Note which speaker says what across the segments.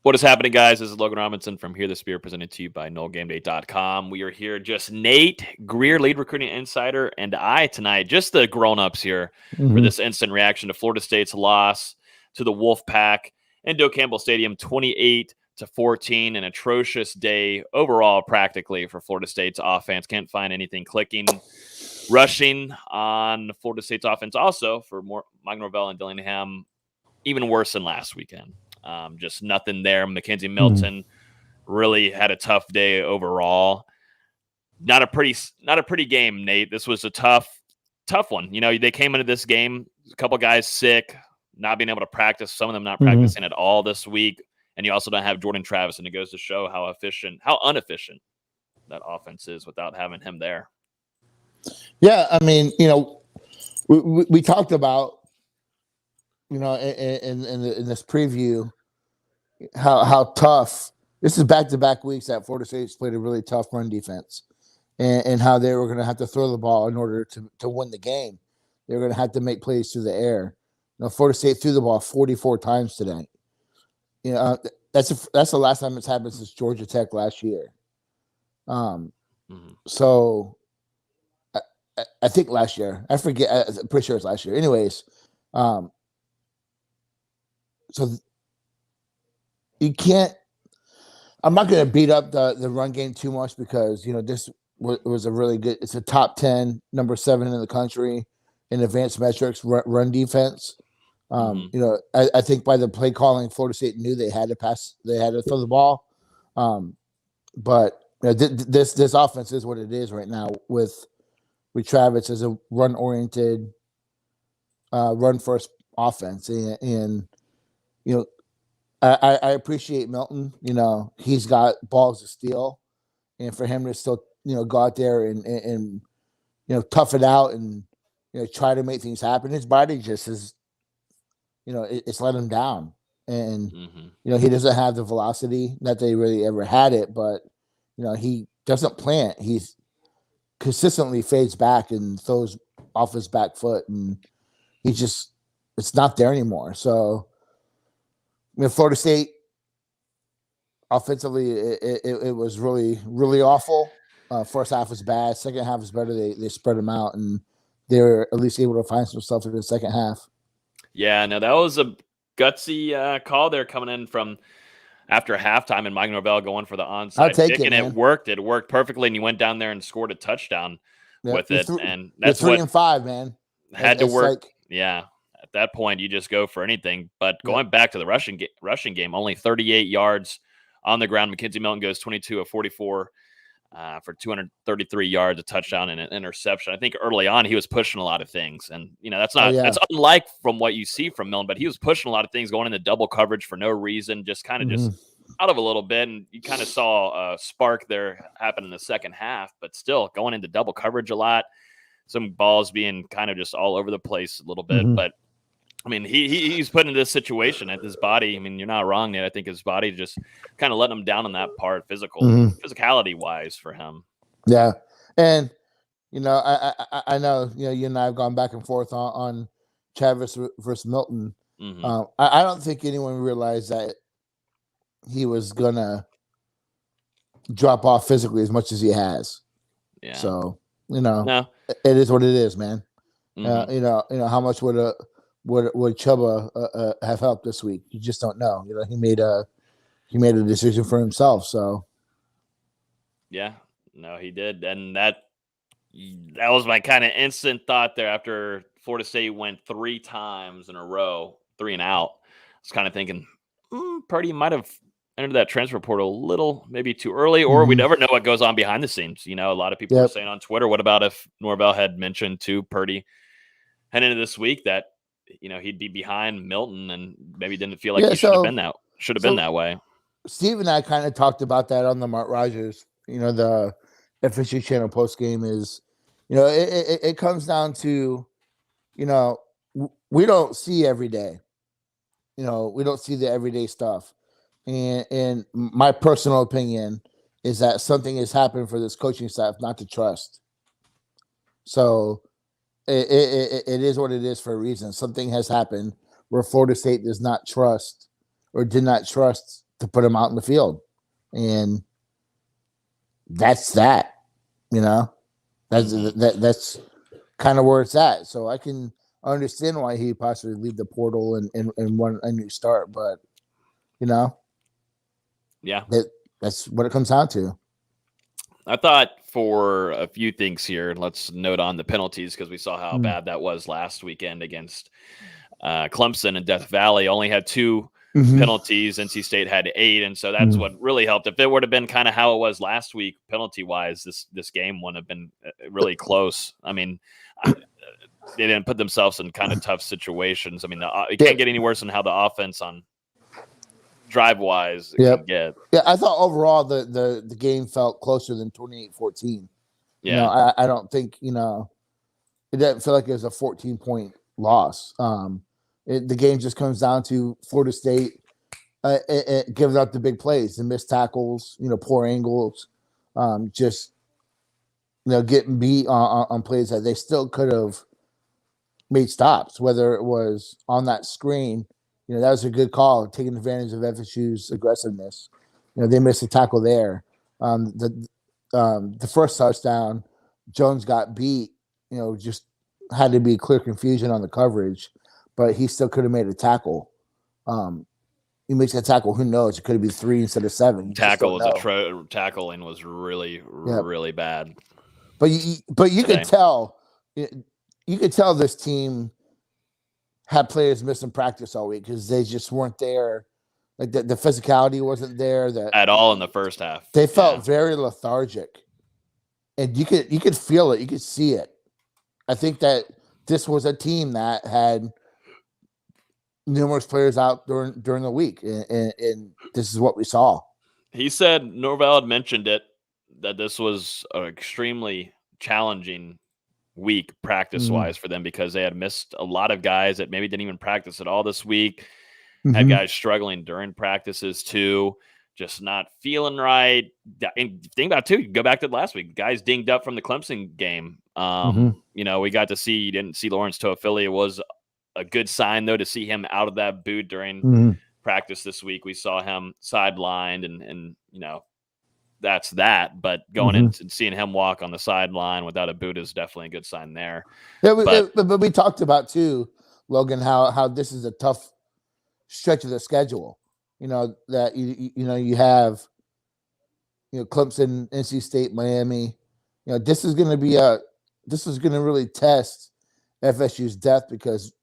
Speaker 1: What is happening, guys? This is Logan Robinson from Here the Spear, presented to you by NoleGameDay.com. We are here, just Nate Greer, lead recruiting insider, and I tonight, just the grown-ups here for
Speaker 2: Mm-hmm.
Speaker 1: this instant reaction to Florida State's loss to the Wolfpack in Doak Campbell Stadium, 28-14. An atrocious day overall, practically, for Florida State's offense. Can't find anything clicking. Rushing on Florida State's offense, also for Mike Norvell and Dillingham, even worse than last weekend. Just nothing there. Mackenzie Milton really had a tough day overall. Not a pretty game, Nate. This was a tough one. You know, they came into this game, a couple guys sick, not being able to practice, some of them not practicing at all this week. And you also don't have Jordan Travis, and it goes to show how inefficient that offense is without having him there.
Speaker 2: Yeah, I mean, we talked about, in this preview, how tough this is. Back-to-back weeks that Florida State's played a really tough run defense, and how they were going to have to throw the ball in order to win the game. They were going to have to make plays through the air. Florida State threw the ball 44 times today. That's the last time it's happened since Georgia Tech last year. So I think last year, I forget. I'm pretty sure it's last year. Anyways, so you can't. I'm not going to beat up the run game too much because this was a really good. It's a top 10, number 7 in the country in advanced metrics run defense. I think by the play calling, Florida State knew they had to pass. They had to throw the ball. But this offense is what it is right now with Travis as a run-oriented, run-first offense. And I appreciate Milton. He's got balls to steal. And for him to still, go out there and tough it out and, try to make things happen, his body just is, it's let him down. And, he doesn't have the velocity, not that he really ever had it, but, he doesn't plant. He's consistently fades back and throws off his back foot, and it's not there anymore. So, Florida State offensively, it was really, really awful. First half was bad. Second half was better. They spread them out, and they were at least able to find some stuff in the second half.
Speaker 1: Yeah, no, that was a gutsy call there coming in from after halftime, and Mike Norvell going for the onside kick, and it worked. It worked perfectly, and he went down there and scored a touchdown with it. And that's
Speaker 2: 3 and 5, man.
Speaker 1: Had to work. Yeah, at that point, you just go for anything. But going back to the rushing game, only 38 yards on the ground. Mackenzie Milton goes 22 of 44 for 233 yards, a touchdown, and an interception. I think early on he was pushing a lot of things, and that's that's unlike from what you see from Milton. But he was pushing a lot of things, going into double coverage for no reason, just kind of just out of a little bit. And you kind of saw a spark there happen in the second half, but still going into double coverage a lot. Some balls being kind of just all over the place a little bit, but I mean, he's put in this situation at his body. I mean, you're not wrong, Nate. I think his body just kind of letting him down on that part, physicality wise for him.
Speaker 2: Yeah, and I know you and I have gone back and forth on Travis versus Milton. I don't think anyone realized that he was gonna drop off physically as much as he has. Yeah. So it is what it is, man. How much would Chuba have helped this week? You just don't know. He made a decision for himself. So
Speaker 1: yeah, no, he did, and that was my kind of instant thought there after Florida State went 3 times in a row, 3 and out. I was kind of thinking Purdy might have entered that transfer portal a little maybe too early, or we never know what goes on behind the scenes. A lot of people are saying on Twitter, what about if Norvell had mentioned to Purdy heading into this week that he'd be behind Milton and maybe didn't feel like he should have been that way.
Speaker 2: Steve and I kind of talked about that on the Mark Rogers, the FSU channel post game is, it comes down to, we don't see every day. We don't see the everyday stuff. And my personal opinion is that something has happened for this coaching staff not to trust. So it is what it is for a reason. Something has happened where Florida State does not trust or did not trust to put him out in the field, and that's that. You know, that's kind of where it's at. So I can understand why he possibly leave the portal and want a new start, but you know,
Speaker 1: Yeah.
Speaker 2: That's what it comes down to.
Speaker 1: I thought for a few things here, let's note on the penalties because we saw how bad that was last weekend against Clemson and Death Valley. Only had 2 penalties. NC State had 8, and so that's what really helped. If it would have been kind of how it was last week, penalty-wise, this game wouldn't have been really close. I mean, they didn't put themselves in kind of tough situations. I mean, it can't get any worse than how the offense on drive-wise can get.
Speaker 2: Yeah, I thought overall the game felt closer than 28-14.
Speaker 1: Yeah.
Speaker 2: You know, I don't think, you know, it doesn't feel like it was a 14-point loss. The game just comes down to Florida State it gives up the big plays, the missed tackles, you know, poor angles, just, you know, getting beat on plays that they still could have made stops, whether it was on that screen. You know, that was a good call, taking advantage of FSU's aggressiveness. You know, they missed a tackle there. The first touchdown, Jones got beat, you know, just had to be clear confusion on the coverage, but he still could have made a tackle. He makes that tackle, who knows? It could have been 3 instead of 7.
Speaker 1: Tackling was really, really bad.
Speaker 2: But you could tell this team had players missing practice all week because they just weren't there. Like the physicality wasn't there
Speaker 1: at all in the first half.
Speaker 2: They felt very lethargic, and you could feel it. You could see it. I think that this was a team that had numerous players out during the week, and this is what we saw.
Speaker 1: He said Norvell had mentioned it, that this was an extremely challenging week practice-wise for them because they had missed a lot of guys that maybe didn't even practice at all this week. Had guys struggling during practices too, just not feeling right. And think about it too, go back to last week. Guys dinged up from the Clemson game. You know, we got to see, you didn't see Lawrence Toafili. It was a good sign though to see him out of that boot during practice this week. We saw him sidelined and you know, that's that. But going in and seeing him walk on the sideline without a boot is definitely a good sign there.
Speaker 2: Yeah, but we talked about too, Logan, how this is a tough stretch of the schedule. You know, that you know you have, you know, Clemson, NC State, Miami. You know, this is going to really test FSU's depth because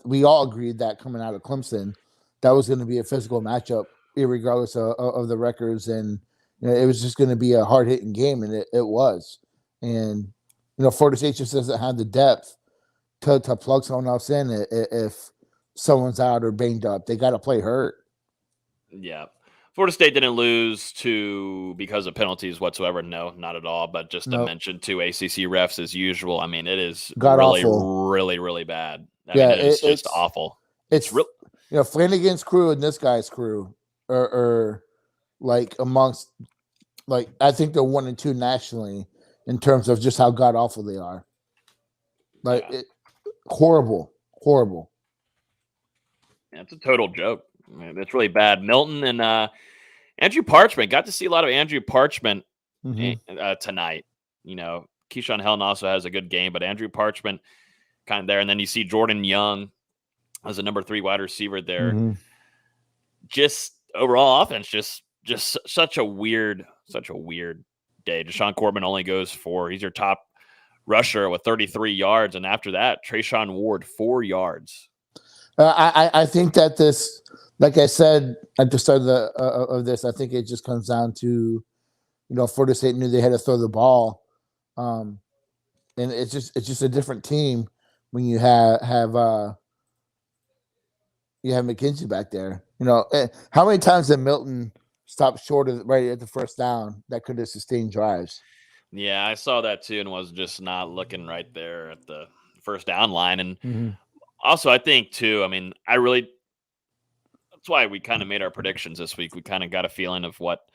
Speaker 2: we all agreed that coming out of Clemson, that was going to be a physical matchup, regardless of the records, and you know, it was just going to be a hard hitting game, and it was. And you know, Florida State just doesn't have the depth to plug someone else in if someone's out or banged up. They got to play hurt.
Speaker 1: Yeah. Florida State didn't lose because of penalties whatsoever. No, not at all. But just to mention two ACC refs as usual. I mean, it is really, really bad. I mean, it's just awful.
Speaker 2: It's real. You know, Flanagan's crew and this guy's crew are like amongst, like, I think they're 1 and 2 nationally in terms of just how god awful they are. Like, horrible.
Speaker 1: Yeah, it's a total joke. I mean, it's really bad. Milton and Andrew Parchment, got to see a lot of Andrew Parchment tonight. You know, Keyshawn Helton also has a good game, but Andrew Parchment kind of there. And then you see Jordan Young as a number 3 wide receiver there. Just overall offense, just such a weird day. Deshaun Corbin only goes for, he's your top rusher with 33 yards. And after that, Trayshawn Ward, 4 yards.
Speaker 2: I think that this, like I said at the start of this, I think it just comes down to, you know, Florida State knew they had to throw the ball, and it's just a different team when you have McKenzie back there. You know, how many times did Milton stop short of right at the first down that could have sustained drives?
Speaker 1: Yeah, I saw that too, and was just not looking right there at the first down line. And also, I think too, I mean, that's why we kind of made our predictions this week. We kind of got a feeling of what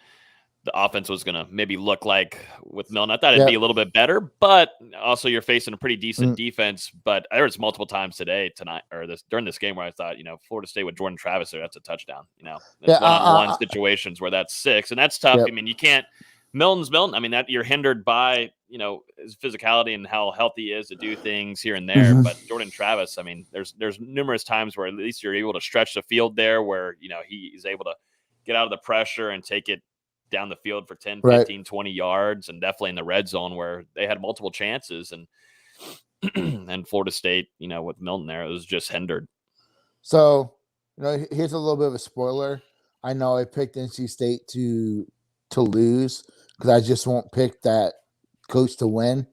Speaker 1: the offense was going to maybe look like with Milton. I thought it'd
Speaker 2: Yep.
Speaker 1: be a little bit better, but also you're facing a pretty decent
Speaker 2: Mm.
Speaker 1: defense. But there was multiple times during this game where I thought, Florida State with Jordan Travis there, that's a touchdown. It's one-on-one situations where that's 6, and that's tough.
Speaker 2: Yep.
Speaker 1: I mean, you can't. Milton's Milton. I mean, that you're hindered by his physicality and how healthy he is to do things here and there.
Speaker 2: Mhm.
Speaker 1: But Jordan Travis, I mean, there's numerous times where at least you're able to stretch the field there, where he's able to get out of the pressure and take it down the field for 10,
Speaker 2: Right.
Speaker 1: 15, 20 yards, and definitely in the red zone where they had multiple chances. And and Florida State, with Milton there, it was just hindered.
Speaker 2: So, here's a little bit of a spoiler. I know I picked NC State to lose because I just won't pick that coach to win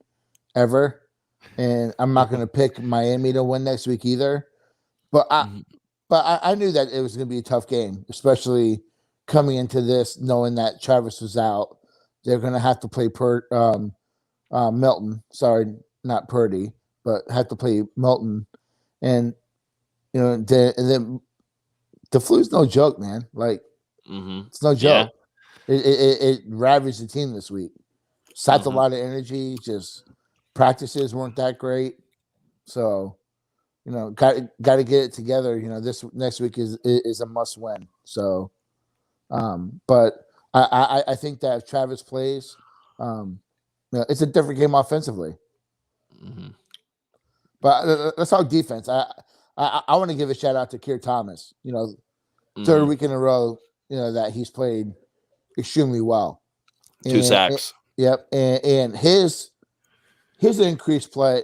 Speaker 2: ever. And I'm not going to pick Miami to win next week either. But I knew that it was going to be a tough game, especially coming into this, knowing that Travis was out. They're going to have to play Milton. Sorry, not Purdy, but have to play Milton. And, then the flu's no joke, man. Like, it's no joke. Yeah. It ravaged the team this week. Sapped a lot of energy. Just practices weren't that great. So, got to get it together. This next week is a must win. So, but I think that if Travis plays, it's a different game offensively. But let's talk defense. I want to give a shout out to Keir Thomas. Third week in a row, that he's played extremely well.
Speaker 1: 2 sacks.
Speaker 2: Yep, and his increased play,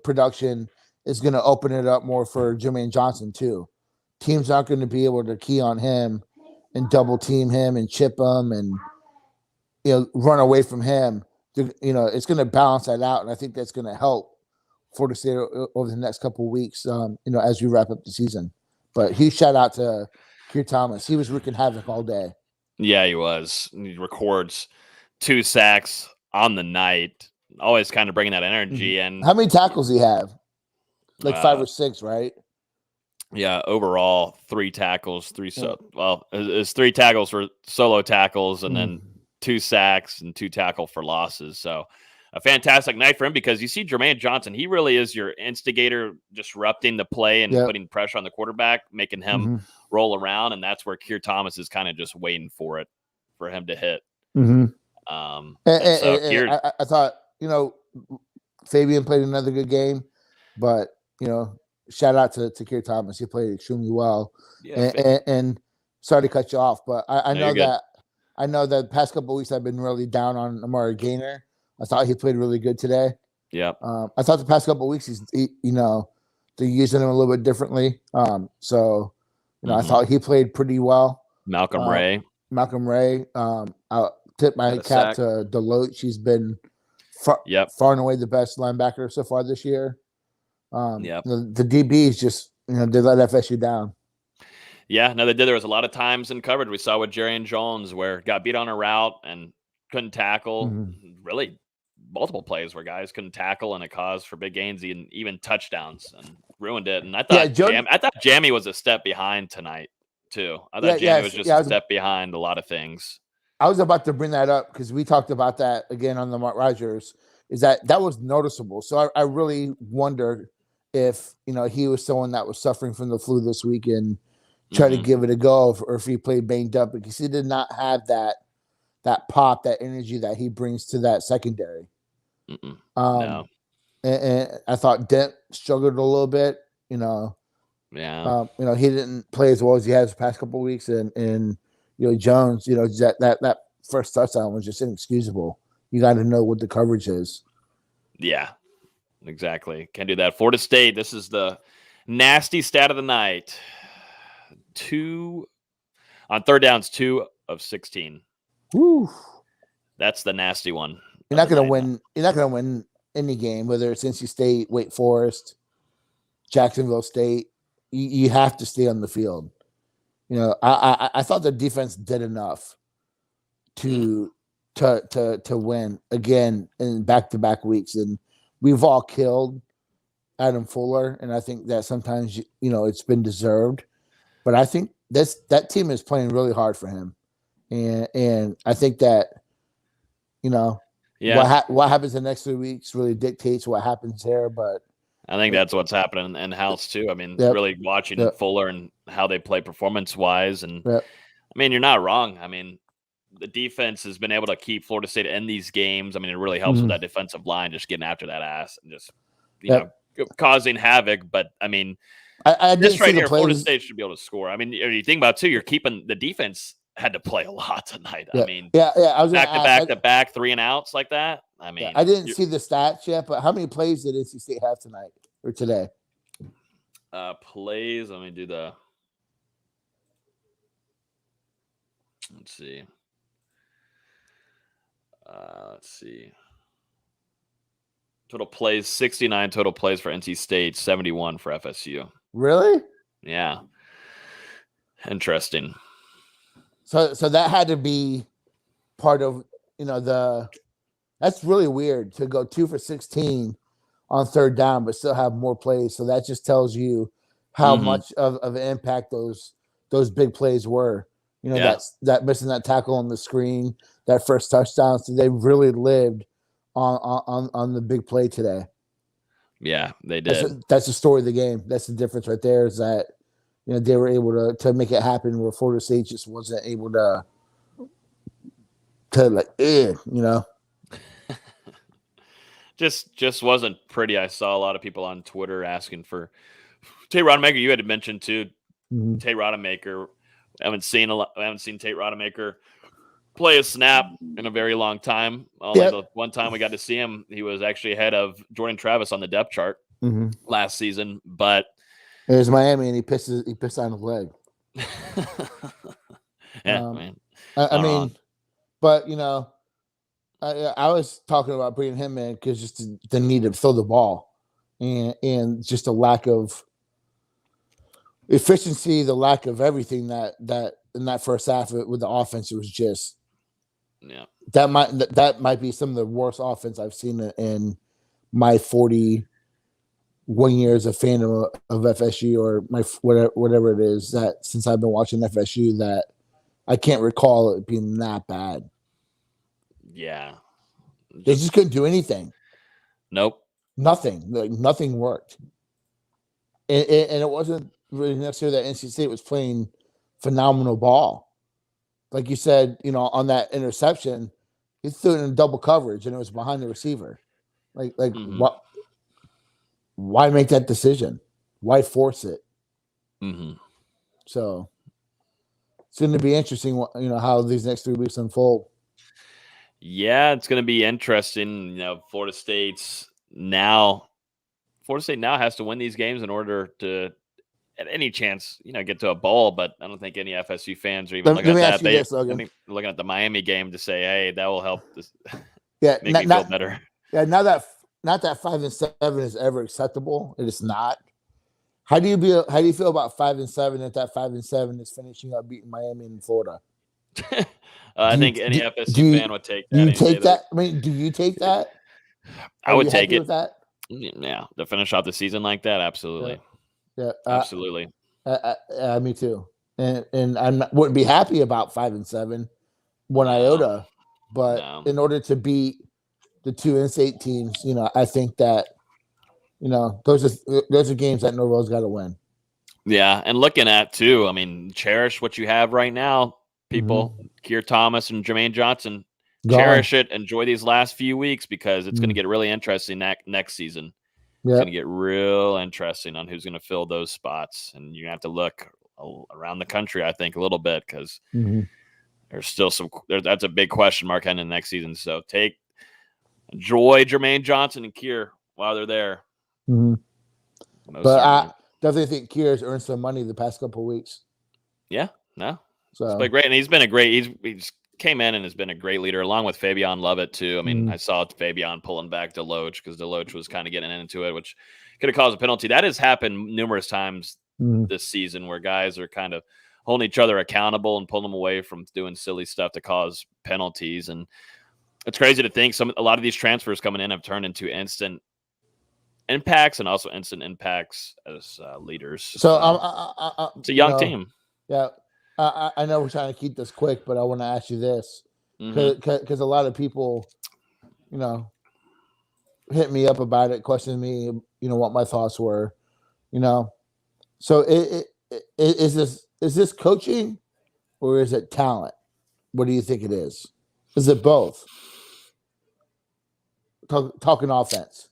Speaker 2: production is going to open it up more for Jermaine Johnson too. Teams aren't going to be able to key on him and double team him and chip him and run away from him. It's going to balance that out, and I think that's going to help Florida State over the next couple of weeks. As we wrap up the season. But huge shout out to Keir Thomas. He was wreaking havoc all day.
Speaker 1: Yeah, he was. He records 2 sacks on the night. Always kind of bringing that energy. And
Speaker 2: how many tackles he have? Like 5 or 6, right?
Speaker 1: Yeah, overall 3 tackles, it's 3 tackles for solo tackles, and then 2 sacks and 2 tackle for losses. So a fantastic night for him, because you see Jermaine Johnson, he really is your instigator, disrupting the play and putting pressure on the quarterback, making him roll around, and that's where Keir Thomas is kind of just waiting for him to hit.
Speaker 2: I thought, Fabian played another good game, but shout out to Keir Thomas. He played extremely well. Yeah, and sorry to cut you off, but I know that the past couple of weeks I've been really down on Amari Gaynor. I thought he played really good today.
Speaker 1: Yeah.
Speaker 2: I thought the past couple of weeks they're using him a little bit differently. I thought he played pretty well.
Speaker 1: Malcolm Ray.
Speaker 2: I'll tip my cap to Deloach. She's been far and away the best linebacker so far this year. The DBs just, they let FSU down.
Speaker 1: Yeah, no, they did. There was a lot of times in coverage we saw with Jarian Jones where got beat on a route and couldn't tackle. Really, multiple plays where guys couldn't tackle, and it caused for big gains and even touchdowns, and ruined it. And I thought Jamie was a step behind tonight too. I thought Jamie was just a step behind a lot of things.
Speaker 2: I was about to bring that up because we talked about that again on the Mark Rogers. Is that was noticeable? So I really wonder if he was someone that was suffering from the flu this week and try to give it a go, or if he played banged up, because he did not have that pop, that energy that he brings to that secondary.
Speaker 1: No.
Speaker 2: And I thought Dent struggled a little bit.
Speaker 1: Yeah.
Speaker 2: He didn't play as well as he has the past couple of weeks, and Jones, that first touchdown was just inexcusable. You got to know what the coverage is.
Speaker 1: Yeah, exactly. Can't do that. Florida State, this is the nasty stat of the night. 2 on third downs, 2 of 16.
Speaker 2: Woo.
Speaker 1: That's the nasty one.
Speaker 2: You're not going to win. You're not going to win any game, whether it's NC State, Wake Forest, Jacksonville State. You have to stay on the field. I thought the defense did enough to win again in back-to-back weeks, and we've all killed Adam Fuller, and I think that sometimes it's been deserved. But I think that team is playing really hard for him, and I think that what happens in the next 3 weeks really dictates what happens there. But
Speaker 1: I think that's what's happening in house too. I mean,
Speaker 2: yep,
Speaker 1: really watching
Speaker 2: yep,
Speaker 1: Fuller and how they play performance wise, and
Speaker 2: yep.
Speaker 1: I mean, you're not wrong. I mean, the defense has been able to keep Florida State in these games. I mean, it really helps with that defensive line, just getting after that ass and just causing havoc. But I mean,
Speaker 2: I
Speaker 1: this
Speaker 2: didn't
Speaker 1: right
Speaker 2: see the
Speaker 1: here, Florida
Speaker 2: plays.
Speaker 1: State should be able to score. I mean, you think about it too, you're keeping the defense had to play a lot tonight.
Speaker 2: Yeah,
Speaker 1: I mean,
Speaker 2: I was
Speaker 1: back
Speaker 2: gonna
Speaker 1: to
Speaker 2: ask.
Speaker 1: back to back, 3 and outs like that. I mean,
Speaker 2: I didn't see the stats yet, but how many plays did NC State have tonight or today?
Speaker 1: Plays. Let me do the. Let's see. Let's see. Total plays, 69 total plays for NC State, 71 for FSU.
Speaker 2: Really?
Speaker 1: Yeah. Interesting.
Speaker 2: So that had to be part of that's really weird to go 2 for 16 on third down, but still have more plays. So that just tells you how much of an impact those big plays were. That missing that tackle on the screen, that first touchdown. So they really lived on the big play today.
Speaker 1: Yeah, they did.
Speaker 2: That's the story of the game. That's the difference right there. Is that they were able to make it happen where Florida State just wasn't able to
Speaker 1: just wasn't pretty. I saw a lot of people on Twitter asking for Tate Rodemaker. You had mentioned too, Tate Rodemaker. I haven't seen Tate Rodemaker play a snap in a very long time. Only the one time we got to see him, he was actually ahead of Jordan Travis on the depth chart last season. But
Speaker 2: it was Miami, and he pissed on his leg.
Speaker 1: Man.
Speaker 2: I mean, but I was talking about bringing him in because just the need to throw the ball, and just a lack of efficiency, the lack of everything that in that first half with the offense, it was just that might be some of the worst offense I've seen in my 41 years of fandom of FSU, or my whatever it is, that since I've been watching FSU, that I can't recall it being that bad.
Speaker 1: Yeah.
Speaker 2: They just couldn't do anything.
Speaker 1: Nope.
Speaker 2: Nothing. Nothing worked. And it wasn't really necessarily that NC State was playing phenomenal ball. Like you said, on that interception, he threw it in double coverage and it was behind the receiver. Why make that decision? Why force it? So it's going to be interesting, how these next 3 weeks unfold.
Speaker 1: Yeah, it's going to be interesting. Florida State now has to win these games in order to, at any chance, get to a bowl. But I don't think any FSU fans are even looking at that. Looking at the Miami game to say, "Hey, that will help this." Make me feel better.
Speaker 2: Yeah, not that 5-7 is ever acceptable. It is not. How do you feel about 5-7 if that 5-7 is finishing up beating Miami and Florida?
Speaker 1: I think any FSU fan would take that.
Speaker 2: Do you take that? I mean, do you take that?
Speaker 1: I would take it.
Speaker 2: With that?
Speaker 1: Yeah, to finish off the season like that, absolutely.
Speaker 2: Yeah,
Speaker 1: absolutely.
Speaker 2: Me too. And I wouldn't be happy about 5-7, one iota, but in order to beat the 2 in-state teams, I think that those are games that Norvell's got to win.
Speaker 1: Yeah, and looking at too, I mean, cherish what you have right now, people. Keir Thomas and Jermaine Johnson, cherish it. Enjoy these last few weeks because it's going to get really interesting next season. It's going to get real interesting on who's going to fill those spots, and you have to look around the country, I think, a little bit because there's still that's a big question mark heading into next season. So enjoy Jermaine Johnson and Keir while they're there.
Speaker 2: But I definitely think Keir's earned some money the past couple of weeks.
Speaker 1: Yeah, no. So it's been great, and he's came in and has been a great leader along with Fabian Lovett too. I mean, I saw Fabian pulling back Deloach because Deloach was kind of getting into it, which could have caused a penalty. That has happened numerous times this season where guys are kind of holding each other accountable and pulling them away from doing silly stuff to cause penalties. And it's crazy to think a lot of these transfers coming in have turned into instant impacts and also instant impacts as leaders.
Speaker 2: So
Speaker 1: it's a young team.
Speaker 2: Yeah. I know we're trying to keep this quick, but I want to ask you this
Speaker 1: Mm-hmm.
Speaker 2: because a lot of people, you know, hit me up about it, questioning me, what my thoughts were, you know. So is this coaching or is it talent? What do you think it is? Is it both? Talking offense.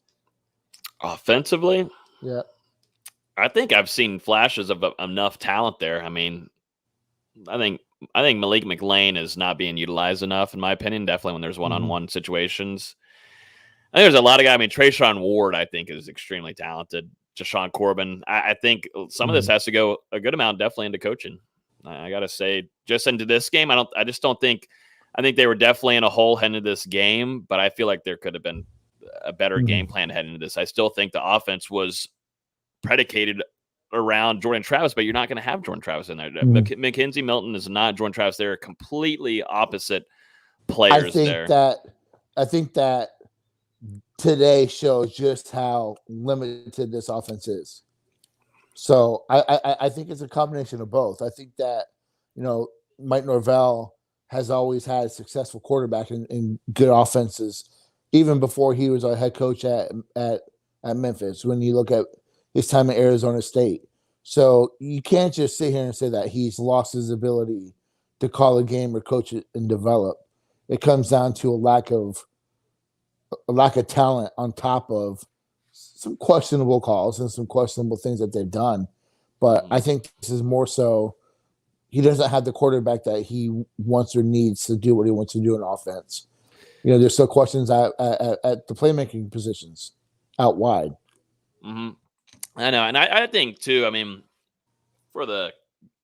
Speaker 1: Offensively,
Speaker 2: Yeah.
Speaker 1: I think I've seen flashes of enough talent there. I mean, I think I think Malik McLean is not being utilized enough, in my opinion. Definitely when there's
Speaker 2: Mm-hmm.
Speaker 1: one-on-one situations. I think there's a lot of guys. I mean, Trayshawn Ward, I think, is extremely talented. Jashawn Corbin. I think some of this
Speaker 2: Mm-hmm.
Speaker 1: has to go a good amount, definitely into coaching. I gotta say, just into this game, I just don't think. I think they were definitely in a hole heading into this game, but I feel like there could have been a better
Speaker 2: Mm-hmm.
Speaker 1: game plan heading into this. I still think the offense was predicated around Jordan Travis, but you're not going to have Jordan Travis in there.
Speaker 2: Mm-hmm.
Speaker 1: McKenzie Milton is not Jordan Travis. They're completely opposite
Speaker 2: I
Speaker 1: players
Speaker 2: think
Speaker 1: there.
Speaker 2: that I think that today shows just how limited this offense is. So I think it's a combination of both. I think that Mike Norvell has always had a successful quarterback in good offenses, even before he was a head coach at Memphis. When you look at his time at Arizona State, so you can't just sit here and say that he's lost his ability to call a game or coach it and develop. It comes down to a lack of talent on top of some questionable calls and some questionable things that they've done. But
Speaker 1: Mm-hmm.
Speaker 2: I think this is more so he doesn't have the quarterback that he wants or needs to do what he wants to do in offense. There's still questions at the playmaking positions out wide.
Speaker 1: Mm-hmm. I know, and I think too. I mean, for the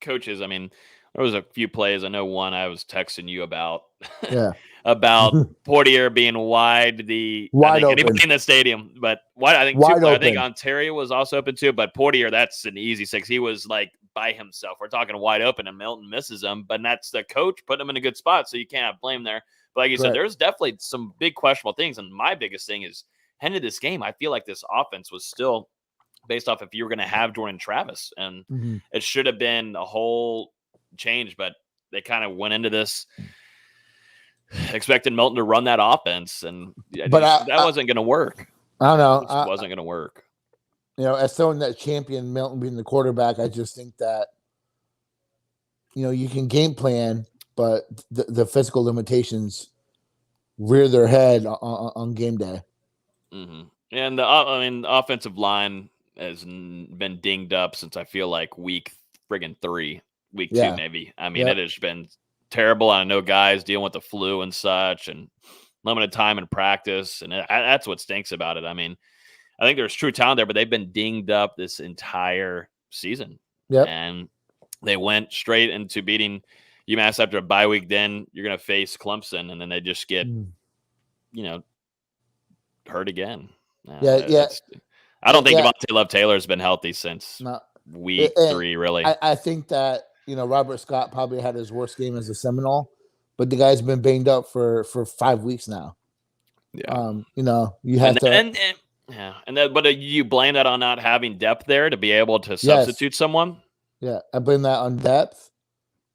Speaker 1: coaches, I mean, there was a few plays. I know one I was texting you about
Speaker 2: Yeah.
Speaker 1: about Portier being wide. I
Speaker 2: Wide
Speaker 1: think
Speaker 2: open.
Speaker 1: anybody in the stadium, but wide. I think two
Speaker 2: Wide
Speaker 1: players. I think
Speaker 2: open.
Speaker 1: Ontario was also open too, but Portier, that's an easy six. He was like by himself. We're talking wide open, and Milton misses him, but that's the coach putting him in a good spot, so you can't have blame there. But like you said,
Speaker 2: Correct.
Speaker 1: there's definitely some big questionable things, and my biggest thing is heading to this game. I feel like this offense was still based off if you were going to have Jordan Travis, and
Speaker 2: Mm-hmm.
Speaker 1: it should have been a whole change, but they kind of went into this expecting Milton to run that offense, and
Speaker 2: But
Speaker 1: that wasn't going to work.
Speaker 2: I don't know.
Speaker 1: It just wasn't going to work.
Speaker 2: As someone that championed Milton being the quarterback, I just think that you can game plan, but the physical limitations rear their head on game day.
Speaker 1: Mm-hmm. And the offensive line has been dinged up since I feel like week friggin' 3, week 2
Speaker 2: Yeah.
Speaker 1: maybe. I mean, it has been terrible. I know guys dealing with the flu and such, and limited time in practice, and that's what stinks about it. I mean, I think there's true talent there, but they've been dinged up this entire season,
Speaker 2: Yep.
Speaker 1: and they went straight into beating UMass after a bye week. Then you're going to face Clemson, and then they just get hurt again.
Speaker 2: Yeah.
Speaker 1: I don't think Devontae Love Taylor has been healthy since week 3, really.
Speaker 2: I think that Robert Scott probably had his worst game as a Seminole, but the guy's been banged up for 5 weeks now.
Speaker 1: Yeah.
Speaker 2: You have
Speaker 1: but you blame that on not having depth there to be able to substitute someone?
Speaker 2: Yeah, I blame that on depth,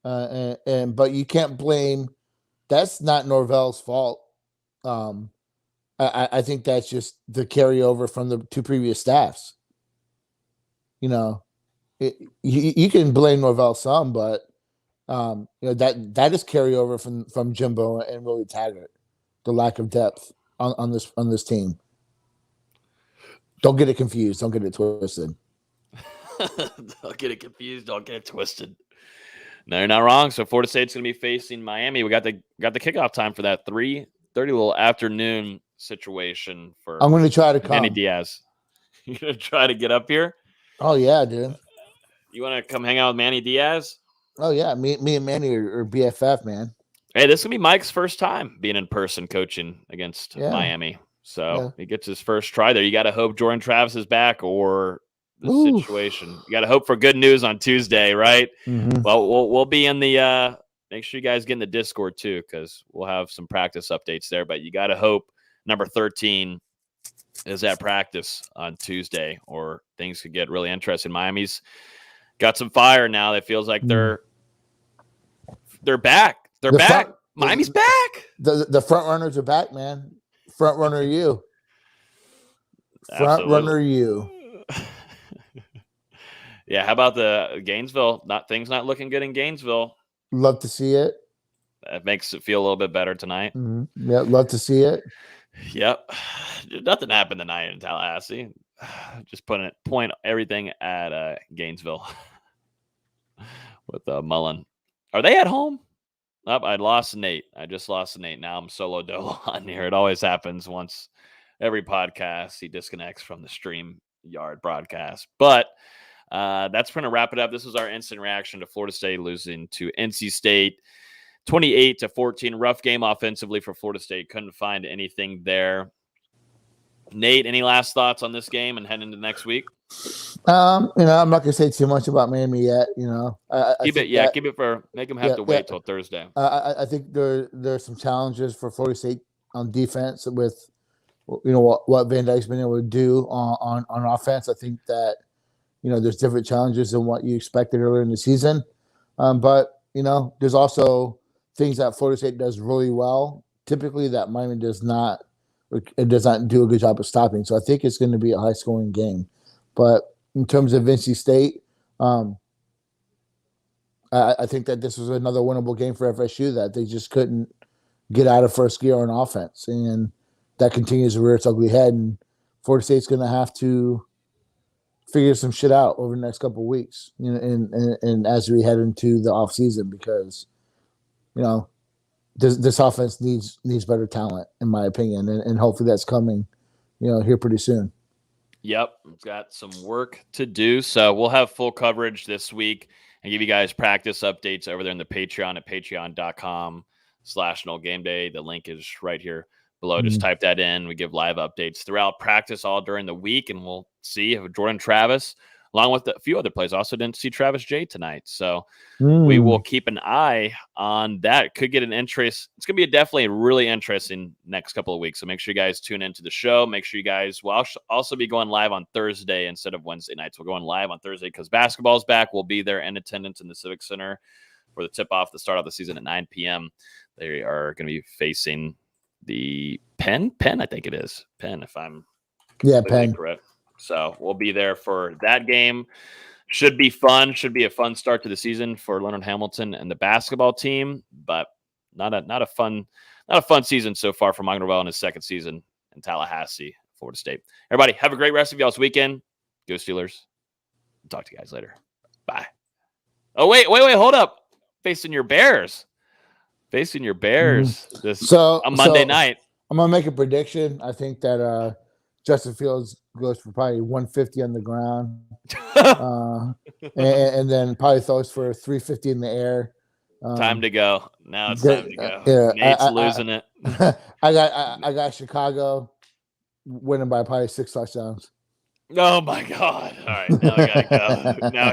Speaker 2: but you can't blame. That's not Norvell's fault. I think that's just the carryover from the 2 previous staffs. You can blame Norvell some, but that is carryover from Jimbo and Willie Taggart, the lack of depth on this team. Don't get it confused. Don't get it twisted.
Speaker 1: Don't get it confused. Don't get it twisted. No, you're not wrong. So Florida State's going to be facing Miami. We got the kickoff time for that 3:30 little afternoon situation for.
Speaker 2: I'm going to try to come.
Speaker 1: Manny Diaz. You're going to try to get up here?
Speaker 2: Oh yeah, dude.
Speaker 1: You want to come hang out with Manny Diaz?
Speaker 2: Oh yeah, me and Manny are BFF, man.
Speaker 1: Hey, this is going to be Mike's first time being in person coaching against Miami. So he gets his first try there. You got to hope Jordan Travis is back or the situation. You got to hope for good news on Tuesday, right?
Speaker 2: Mm-hmm.
Speaker 1: Well, we'll be in the make sure you guys get in the Discord too, because we'll have some practice updates there. But you got to hope number 13 is at practice on Tuesday, or things could get really interesting. Miami's got some fire now. It feels like they're They're back. They're back. Miami's back.
Speaker 2: The front runners are back, man. Front runner you. Front
Speaker 1: Absolutely.
Speaker 2: runner you.
Speaker 1: Yeah, how about the Gainesville? Things not looking good in Gainesville.
Speaker 2: Love to see it.
Speaker 1: That makes it feel a little bit better tonight.
Speaker 2: Mm-hmm. Yeah, love to see it.
Speaker 1: Yep. Nothing happened tonight in Tallahassee. Just point everything at Gainesville with Mullen. Are they at home? Oh, I lost Nate. I just lost Nate. Now I'm solo dolo on here. It always happens once every podcast. He disconnects from the stream yard broadcast. But that's going to wrap it up. This was our instant reaction to Florida State losing to NC State 28-14. Rough game offensively for Florida State. Couldn't find anything there. Nate, any last thoughts on this game and heading into next week?
Speaker 2: I'm not gonna say too much about Miami yet.
Speaker 1: Keep it for make them have to wait till Thursday.
Speaker 2: I think there's some challenges for Florida State on defense with what Van Dyke's been able to do on offense. I think that there's different challenges than what you expected earlier in the season, but there's also things that Florida State does really well, typically that Miami does not. It does not do a good job of stopping. So I think it's going to be a high-scoring game. But in terms of NC State, I think that this was another winnable game for FSU that they just couldn't get out of first gear on offense. And that continues to rear its ugly head. And Florida State's going to have to figure some shit out over the next couple of weeks, and as we head into the offseason because, this offense needs better talent, in my opinion, and hopefully that's coming, here pretty soon.
Speaker 1: Yep, we've got some work to do, so we'll have full coverage this week and give you guys practice updates over there in the Patreon at patreon.com/NoGameDay. The link is right here below.
Speaker 2: Mm-hmm.
Speaker 1: Just type that in. We give live updates throughout practice all during the week, and we'll see if Jordan Travis, along with a few other players. Also didn't see Travis J tonight. So we will keep an eye on that. Could get an interest. It's going to be definitely a really interesting next couple of weeks. So make sure you guys tune into the show. Make sure you guys will also be going live on Thursday instead of Wednesday nights. We're going live on Thursday because basketball's back. We'll be there in attendance in the Civic Center for the tip-off, the start of the season at 9 p.m. They are going to be facing the Penn, I think it is. Penn, if I'm
Speaker 2: Penn.
Speaker 1: Correct. So we'll be there for that game. Should be fun. Should be a fun start to the season for Leonard Hamilton and the basketball team, but not a fun season so far for Mongrel in his second season in Tallahassee, Florida State. Everybody, have a great rest of y'all's weekend. Go Steelers. Talk to you guys later. Bye. Oh, wait, hold up. Facing your Bears this on Monday night.
Speaker 2: I'm gonna make a prediction. I think that Justin Fields goes for probably 150 on the ground, and then probably throws for 350 in the air.
Speaker 1: Time to go. Now it's time to go. Nate's losing it.
Speaker 2: I got Chicago winning by probably 6 touchdowns.
Speaker 1: Oh my God! All right, now I gotta go. Now